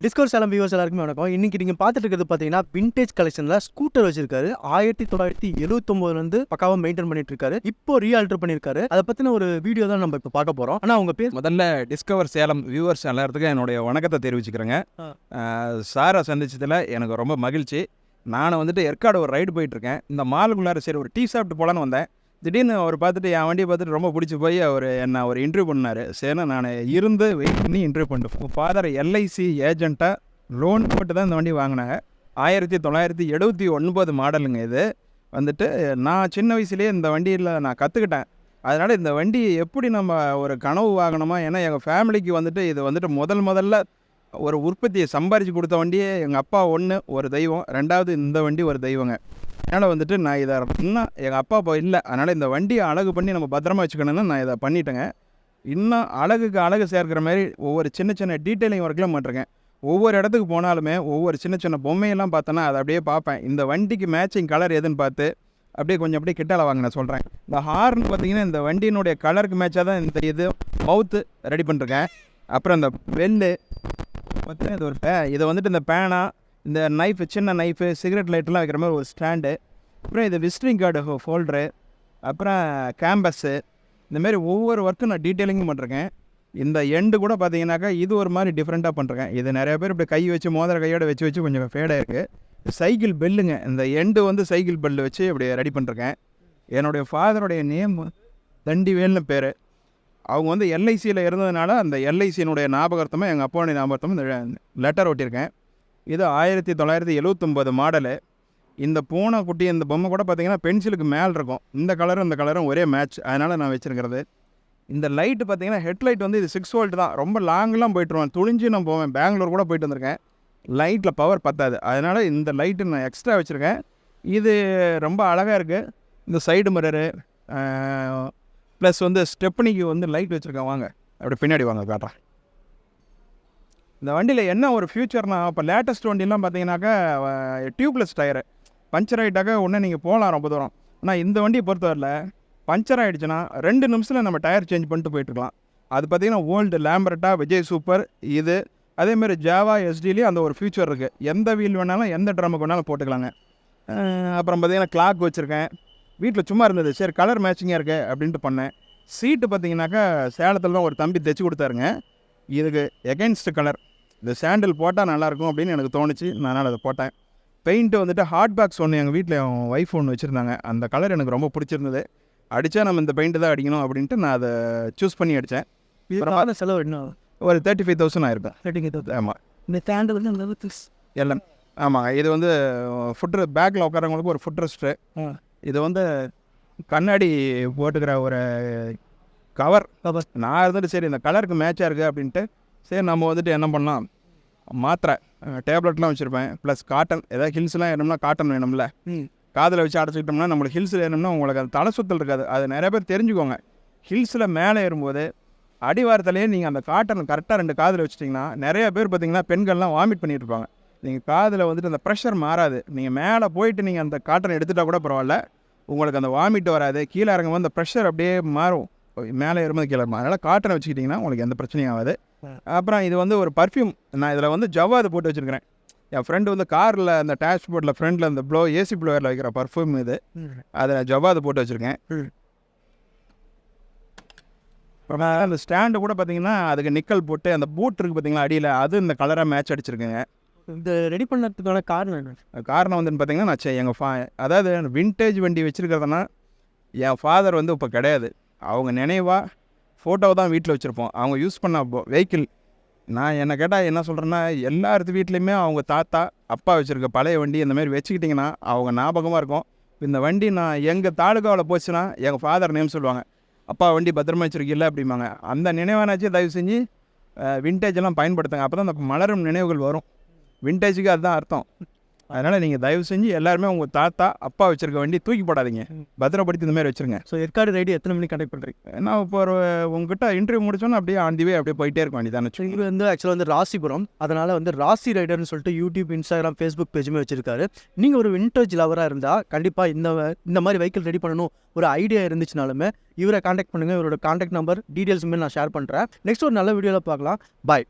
Discover Salem viewers எல்லாருக்குமே வணக்கம். இன்னைக்கு நீங்க பார்த்துட்டு இருக்கிறது பார்த்தீங்கன்னா விண்டேஜ் கலெக்ஷன்ல ஸ்கூட்டர் வச்சிருக்காரு. 1979 பக்காவா மெயின்டைன் பண்ணிட்டு இருக்காரு. இப்போ ரீஆல்டர் பண்ணிருக்காரு. அதை பத்தின ஒரு வீடியோ தான் நம்ம இப்போ பார்க்க போறோம். ஆனா உங்க பேர் முதல்ல டிஸ்கவர் சேலம் வியூவர்ஸ் எல்லாத்துக்கும் என்னுடைய வணக்கத்தை தெரிவிச்சுக்கிறேங்க. சாரை சந்திச்சதுல எனக்கு ரொம்ப மகிழ்ச்சி. நான் ஏற்காடு ஒரு ரைடு போயிட்டு இருக்கேன். இந்த மாலுக்குள்ளார சரி ஒரு டீ சாப்பிட்டு போலான்னு வந்தேன். திடீர்னு அவர் பார்த்துட்டு என் வண்டியை பார்த்துட்டு ரொம்ப பிடிச்சி போய் அவர் என்ன ஒரு இன்டர்வியூ பண்ணார். சரினா நான் இருந்து வெயிட் பண்ணி இன்டர்வியூ பண்ணிட்டு உங்கள் ஃபாதர் எல்ஐசி ஏஜென்ட்டாக லோன் போட்டு தான் இந்த வண்டி வாங்கினாங்க. 1979 மாடலுங்க. இது நான் சின்ன வயசுலேயே இந்த வண்டியில் நான் கற்றுக்கிட்டேன். அதனால் இந்த வண்டி எப்படி நம்ம ஒரு கனவு வாங்கணுமா, ஏன்னா எங்கள் ஃபேமிலிக்கு இது முதல்ல ஒரு உற்பத்தியை சம்பாரித்து கொடுத்த வண்டியே எங்கள் அப்பா ஒன்று ஒரு தெய்வம், ரெண்டாவது இந்த வண்டி ஒரு தெய்வங்க. அதனால் நான் இதை இன்னும் எங்கள் அப்பா இப்போ இல்லை, அதனால் இந்த வண்டியை அழகு பண்ணி நம்ம பத்திரமா வச்சுக்கணுன்னு நான் இதை பண்ணிட்டேங்க. இன்னும் அழகுக்கு அழகு சேர்க்குற மாதிரி ஒவ்வொரு சின்ன சின்ன டீட்டெயிலிங் ஒர்க்கெலாம் பண்ணுறேன். ஒவ்வொரு இடத்துக்கு போனாலுமே ஒவ்வொரு சின்ன சின்ன பொம்மையெல்லாம் பார்த்தோன்னா அதை அப்படியே பார்ப்பேன். இந்த வண்டிக்கு மேட்சிங் கலர் எதுன்னு பார்த்து அப்படியே கிட்டால வாங்க நான் சொல்கிறேன். இந்த ஹார்ன் பார்த்திங்கன்னா இந்த வண்டியினுடைய கலருக்கு மேட்சாக தான் இந்த இது மவுத்து ரெடி பண்ணிருக்கேன். அப்புறம் இந்த வெல்லு பார்த்தீங்கன்னா இது ஒரு இதை இந்த பேனா, இந்த நைஃபு, சின்ன நைஃபு, சிகரெட் லைட்டெலாம் வைக்கிற மாதிரி ஒரு ஸ்டாண்டு, அப்புறம் இது விசிட்டிங் கார்டு ஃபோல்டரு, அப்புறம் கேம்பஸ்ஸு, இந்தமாரி ஒவ்வொரு ஒர்க்கும் நான் டீட்டெயிலிங்கும் பண்ணிருக்கேன். இந்த எண்டு கூட பார்த்தீங்கன்னாக்கா இது ஒரு மாதிரி டிஃப்ரெண்ட்டாக பண்ணுறேன். இது நிறைய பேர் இப்படி கை வச்சு மோதிர கையோடு வச்சு கொஞ்சம் ஃபேடாக இருக்குது. சைக்கிள் பெல்லுங்க, இந்த எண்டு சைக்கிள் பெல்லு வச்சு இப்படி ரெடி பண்ணிருக்கேன். என்னுடைய ஃபாதருடைய நேம் தண்டிவேல்னு பேர். அவங்க எல்ஐசியில் இருந்ததுனால அந்த எல்ஐசியினுடைய ஞாபகார்த்தமாக எங்கள் அப்பாவுடைய ஞாபகார்த்தமாக இந்த லெட்டர் ஒட்டியிருக்கேன். இது 1979 மாடலு. இந்த பூனை குட்டி இந்த பொம்மை கூட பார்த்திங்கன்னா பென்சிலுக்கு மேலே இருக்கும். இந்த கலரும் ஒரே மேட்ச், அதனால் நான் வச்சுருக்கிறது. இந்த லைட்டு பார்த்திங்கன்னா ஹெட்லைட் இது 6 வோல்ட் தான். ரொம்ப லாங்கெலாம் போய்ட்டுருவேன், துணிஞ்சு நான் போவேன். பெங்களூர் கூட போயிட்டு வந்திருக்கேன். லைட்டில் பவர் பத்தாது, அதனால் இந்த லைட்டு நான் எக்ஸ்ட்ரா வச்சுருக்கேன். இது ரொம்ப அழகாக இருக்குது. இந்த சைடு மிரரு ப்ளஸ் ஸ்டெப்னிக்கு லைட் வச்சுருக்கேன். வாங்க அப்படி பின்னாடி வாங்க காட்டுறேன். இந்த வண்டியில் என்ன ஒரு ஃப்யூச்சர்னா, இப்போ லேட்டஸ்ட் வண்டிலாம் பார்த்தீங்கன்னாக்கா டியூப்லெஸ் டயரு. பஞ்சர் ஆகிட்டாக்கா ஒன்று நீங்கள் போகலாம் ரொம்ப தூரம். ஆனால் இந்த வண்டியை பொறுத்தவரையில் பஞ்சர் ஆகிடுச்சுன்னா 2 நிமிஷத்தில் நம்ம டயர் சேஞ்ச் பண்ணிட்டு போயிட்டுருக்கலாம். அது பார்த்திங்கன்னா ஓல்டு லேம்பரட்டா, விஜய் சூப்பர், இது அதேமாதிரி ஜாவா எஸ்டிலேயும் அந்த ஒரு ஃபியூச்சர் இருக்குது. எந்த வீல் வேணாலும் எந்த ட்ரம்முக்கு வேணாலும் போட்டுக்கலாங்க. அப்புறம் பார்த்திங்கன்னா கிளாக் வச்சுருக்கேன். வீட்டில் சும்மா இருந்தது, சரி கலர் மேட்சிங்காக இருக்குது அப்படின்ட்டு பண்ணேன். சீட்டு பார்த்திங்கனாக்கா சேலத்தில் தான் ஒரு தம்பி தைச்சி கொடுத்தாருங்க. இதுக்கு எகென்ஸ்ட் கலர் இந்த சாண்டில் போட்டால் நல்லாயிருக்கும் அப்படின்னு எனக்கு தோணுச்சு. அதனால் அதை போட்டேன். பெயிண்ட்டு ஹாட் பாக்ஸ் ஒன்று எங்கள் வீட்டில் என் ஒய்ஃப் ஒன்று வச்சுருந்தாங்க. அந்த கலர் எனக்கு ரொம்ப பிடிச்சிருந்தது. அடித்தா நம்ம இந்த பெயிண்ட்டு தான் அடிக்கணும் அப்படின்ட்டு நான் அதை சூஸ் பண்ணி அடித்தேன். செலவு இன்னும் ஒரு 35,000 ஆயிருக்கும். 35,000. ஆமாம். இந்த ஸ்டாண்டு எல்லாம் ஆமாங்க. இது ஃபுட்ரு பேக்கில் உட்காரவங்களுக்கு ஒரு ஃபுட் ரெஸ்ட்டு. இது கண்ணாடி போட்டுக்கிற ஒரு கவர். நான் சரி இந்த கலருக்கு மேட்சாக இருக்குது அப்படின்ட்டு சரி நம்ம என்ன பண்ணலாம், மாத்திரை டேப்லெட்லாம் வச்சுருப்பேன். ப்ளஸ் காட்டன், ஏதாவது ஹில்ஸ்லாம் ஏறணும்னா காட்டன் வேணும்ல, காதில் வச்சு அடைச்சிக்கிட்டோம்னா நம்மளுக்கு ஹில்ஸில் ஏறணும்னா உங்களுக்கு அது தலை சுத்தல் இருக்காது. அது நிறைய பேர் தெரிஞ்சுக்கோங்க. ஹில்ஸில் மேலே ஏறும்போது அடிவாரத்துலேயே நீங்கள் அந்த காட்டன் கரெக்டாக 2 காதில் வச்சுட்டிங்கன்னா நிறைய பேர் பார்த்திங்கன்னா பெண்கள்லாம் வாமிட் பண்ணிட்டு இருப்பாங்க. நீங்கள் காதில் அந்த ப்ரெஷர் மாறாது. நீங்கள் மேலே போயிட்டு நீங்கள் அந்த காட்டன் எடுத்துகிட்டா கூட பரவாயில்ல, உங்களுக்கு அந்த வாமிட் வராது. கீழே இறங்கும்போது அந்த ப்ரெஷர் அப்படியே மாறும், மேலே ஏறும்போது கீழே இருக்கும். அதனால் காட்டனை வச்சுக்கிட்டிங்கன்னா உங்களுக்கு எந்த பிரச்சனையும் ஆகாது. அப்புறம் இது ஒரு பர்ஃப்யூம். நான் இதில் ஜவ்வாது போட்டு வச்சுருக்கிறேன். என் ஃப்ரெண்டு காரில் அந்த டேஷ்போர்டில் ஃப்ரண்டில் அந்த ஏசி ப்ளோயரில் வைக்கிற பர்ஃப்யூம் இது. அதில் ஜவ்வாது போட்டு வச்சுருக்கேன். அந்த ஸ்டாண்டு கூட பார்த்திங்கன்னா அதுக்கு நிக்கல் போட்டு அந்த பூட் இருக்குது பார்த்திங்களா அடியில், அது இந்த கலராக மேட்ச் அடிச்சிருக்குங்க. இந்த ரெடி பண்ணுறதுக்கான காரணம் பார்த்திங்கன்னா நான் எங்கள் அதாவது விண்டேஜ் வண்டி வச்சுருக்கிறதுனா என் ஃபாதர் இப்போ கிடையாது. அவங்க நினைவாக ஃபோட்டோவை தான் வீட்டில் வச்சுருப்போம். அவங்க யூஸ் பண்ண வெஹிக்கிள். நான் என்ன கேட்டால் என்ன சொல்கிறேன்னா, எல்லாத்து வீட்லேயுமே அவங்க தாத்தா அப்பா வச்சுருக்க பழைய வண்டி இந்தமாரி வச்சுக்கிட்டிங்கன்னா அவங்க ஞாபகமாக இருக்கும். இந்த வண்டி நான் எங்கள் தாலுகாவில் போச்சுன்னா எங்கள் ஃபாதர் நேம் சொல்லுவாங்க, அப்பா வண்டி பத்திரமா வச்சுருக்கீல்ல அப்படிம்பாங்க. அந்த நினைவானாச்சும் தயவு செஞ்சு விண்டேஜெல்லாம் பயன்படுத்துங்க. அப்போ தான் அந்த மலரும் நினைவுகள் வரும். விண்டேஜுக்கு அதுதான் அர்த்தம். அதனால் நீங்கள் தயவு செஞ்சு எல்லாருமே உங்கள் தாத்தா அப்பா வச்சுருக்க வண்டி தூக்கி போடாதீங்க, பத்திரப்படுத்தி இந்த மாதிரி வச்சுருங்க. ஸோ ஏற்காடு ரைடு எத்தனை மணிக்கு கண்டக்ட் பண்ணுறீங்க? நான் இப்போ உங்ககிட்ட இன்டர்வியூ முடிச்சோன்னா அப்படியே ஆண்டிவே அப்படியே போயிட்டே இருக்கும் வேண்டியதானே. இது ஆக்சுவலாக ராசிபுரம், அதனால் ராசி ரைடர்னு சொல்லிட்டு யூடியூப், இன்ஸ்டாகிராம், ஃபேஸ்புக் பேஜுமே வச்சிருக்காரு. நீங்கள் ஒரு விண்டேஜ் லவராக இருந்தால் கண்டிப்பாக இந்த மாதிரி வெஹிக்கிள் ரெடி பண்ணணும் ஒரு ஐடியா இருந்துச்சுனாலுமே இவரை காண்டாக்ட் பண்ணுங்கள். இவரோட காண்டாக்ட் நம்பர் டீட்டெயில்ஸுமே நான் ஷேர் பண்ணுறேன். நெக்ஸ்ட் ஒரு நல்ல வீடியோவில் பார்க்கலாம். பாய்.